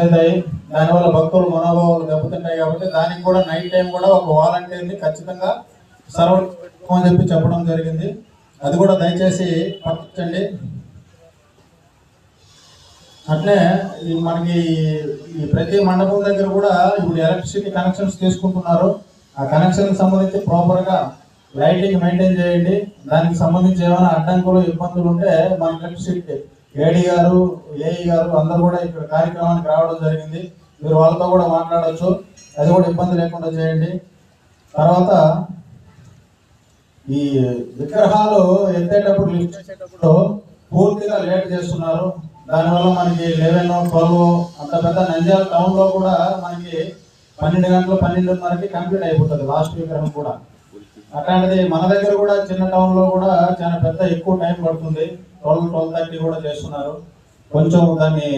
అవుతాయి. దానివల్ల భక్తులు మనోభావాలు దెబ్బతింటాయి. కాబట్టి దానికి కూడా నైట్ టైం కూడా ఒక వాలంటీర్ని ఖచ్చితంగా సర్వర్ పెట్టుకోమని చెప్పి చెప్పడం జరిగింది. అది కూడా దయచేసి పంపించండి. అట్లే మనకి ఈ ప్రతి మండపం దగ్గర కూడా ఇప్పుడు ఎలక్ట్రిసిటీ కనెక్షన్స్ తీసుకుంటున్నారు. ఆ కనెక్షన్ సంబంధించి ప్రాపర్గా లైటింగ్ మెయింటైన్ చేయండి. దానికి సంబంధించి ఏమైనా అడ్డంకులు ఇబ్బందులు ఉంటే మన ఎలక్ట్రిసిటీ ఏడీ గారు, ఏఈ గారు అందరూ కూడా ఇక్కడ కార్యక్రమానికి రావడం జరిగింది. మీరు వాళ్ళతో కూడా మాట్లాడవచ్చు. అది కూడా ఇబ్బంది లేకుండా చేయండి. తర్వాత ఈ విగ్రహాలు ఎత్తేటప్పుడు లిఫ్ట్ చేసేటప్పుడు పూర్తిగా లేట్ చేస్తున్నారు. దానివల్ల మనకి 11, 12 అంత పెద్ద నంద్యాల టౌన్ లో కూడా మనకి 12 గంటలు 12:30కి కంప్లీట్ అయిపోతుంది లాస్ట్ విగ్రహం కూడా. అట్లాంటిది మన దగ్గర కూడా చిన్న టౌన్ లో కూడా చాలా పెద్ద ఎక్కువ టైం పడుతుంది. 12, 12:30 కూడా చేస్తున్నారు. కొంచెం దాన్ని